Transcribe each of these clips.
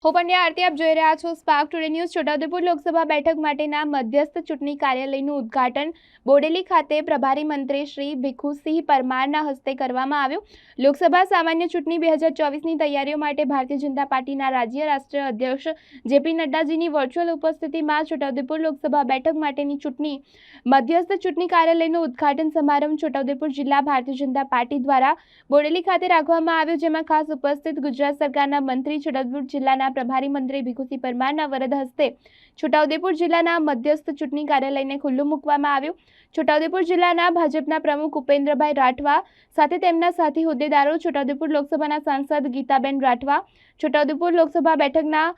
હું પંડ્યા આરતી, આપ જોઈ રહ્યા છો spark today news. Chhota Udepur Lok Sabha બેઠક માટેના મધ્યસ્થ ચૂંટણી કાર્યાલયનું ઉદ્ઘાટન બોડેલી ખાતે પ્રભારી મંત્રી શ્રી ભીખુસિંહ પરમારના હસ્તે કરવામાં આવ્યું। લોકસભા સામાન્ય ચૂંટણી 2024ની તૈયારીઓ માટે ભારતીય જનતા પાર્ટીના રાજ્ય રાષ્ટ્રીય અધ્યક્ષ જે.પી. નડ્ડાજીની વર્ચ્યુઅલ ઉપસ્થિતિમાં છોટાઉદેપુર લોકસભા બેઠક માટેની ચૂંટણી મધ્યસ્થ ચૂંટણી કાર્યાલયનું ઉદ્ઘાટન સમારંભ છોટાઉદેપુર જિલ્લા ભારતીય જનતા પાર્ટી દ્વારા બોડેલી ખાતે રાખવામાં આવ્યો, જેમાં ખાસ ઉપસ્થિત ગુજરાત સરકારના મંત્રી, છોટાઉદેપુર જિલ્લાના પ્રભારી મંત્રી ભીખુસિંહ પરમારના વરદ હસ્તે છોટાઉદેપુર જિલ્લાના મધ્યસ્થ ચૂંટણી કાર્યાલયને ખુલ્લું મૂકવામાં આવ્યું। છોટાઉદેપુર જિલ્લાના ભાજપના પ્રમુખ ઉપેન્દ્રભાઈ રાઠવા સાથે તેમના સાથી હોદ્દેદારો, છોટાઉદેપુર લોકસભાના સાંસદ ગીતાબેન રાઠવા, છોટાઉદેપુર લોકસભા બેઠકના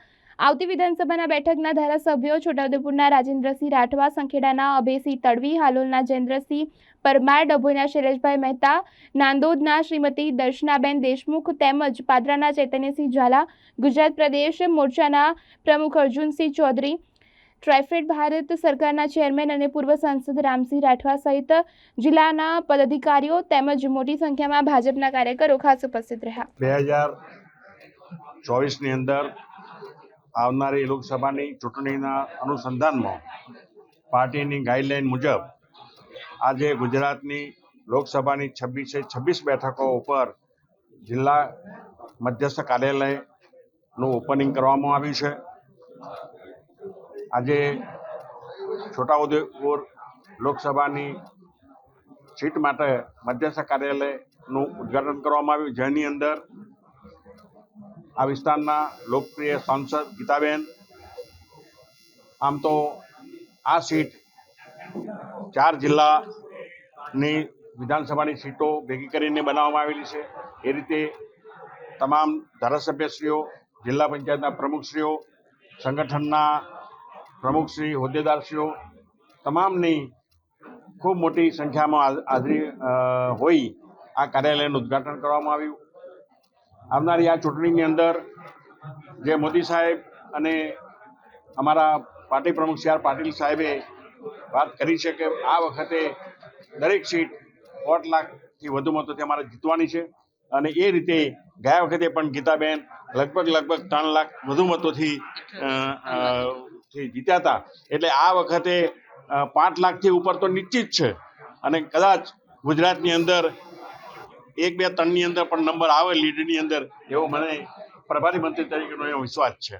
આવતી વિધાનસભાના બેઠકના ધારાસભ્યો, છોટાઉદેપુરના રાજેન્દ્રસિંહ રાઠવા, સંખેડાના અભયસિંહ તડવી, હાલોલના જયેન્દ્રસિંહ પરમાર, ડભોઈના શૈલેષભાઈ મહેતા, નાંદોદના શ્રીમતી દર્શનાબેન દેશમુખ તેમજ પાદરાના ચૈતન્યસિંહ ઝાલા, ગુજરાત પ્રદેશ મોરચાના પ્રમુખ અર્જુનસિંહ ચૌધરી, ટ્રાઇફેડ ભારત સરકારના ચેરમેન અને પૂર્વ સાંસદ રામસિંહ રાઠવા સહિત જિલ્લાના પદાધિકારીઓ તેમજ મોટી સંખ્યામાં ભાજપના કાર્યકરો ખાસ ઉપસ્થિત રહ્યા। 2024ની અંદર આવનારી લોકસભાની ચૂંટણીના અનુસંધાનમાં પાર્ટીની ગાઈડલાઈન મુજબ આજે ગુજરાતની લોકસભાની 26 બેઠકો ઉપર જિલ્લા મધ્યસ્થ કાર્યાલયનું ઓપનિંગ કરવામાં આવ્યું છે। આજે છોટાઉદેપુર લોકસભાની સીટ માટે મધ્યસ્થ કાર્યાલયનું ઉદ્ઘાટન કરવામાં આવ્યું, જેની અંદર આ વિસ્તારના લોકપ્રિય સાંસદ ગીતાબેન, આમ તો આ સીટ 4 જિલ્લાની વિધાનસભાની સીટો ભેગી કરીને બનાવવામાં આવેલી છે। એ રીતે તમામ ધારાસભ્યશ્રીઓ, જિલ્લા પંચાયતના પ્રમુખશ્રીઓ, સંગઠનના પ્રમુખશ્રી, હોદ્દેદારશ્રીઓ તમામની ખૂબ મોટી સંખ્યામાં હાજરી હોઈ આ કાર્યાલયનું ઉદ્ઘાટન કરવામાં આવ્યું। આવનારી આ ચૂંટણીની અંદર જે મોદી સાહેબ અને અમારા પાર્ટી પ્રમુખ સી આર પાટીલ સાહેબે વાત કરી છે કે આ વખતે દરેક સીટ 1 લાખથી વધુ મતોથી અમારે જીતવાની છે, અને એ રીતે ગયા વખતે પણ ગીતાબેન લગભગ 3 લાખ વધુ મતોથી જીત્યા હતા। એટલે આ વખતે 5 લાખથી ઉપર તો નિશ્ચિત છે, અને કદાચ ગુજરાતની અંદર 1, 2, 3ની અંદર પણ નંબર આવે લીડની અંદર, એવો મને પ્રભારી મંત્રી તરીકેનો એવો વિશ્વાસ છે।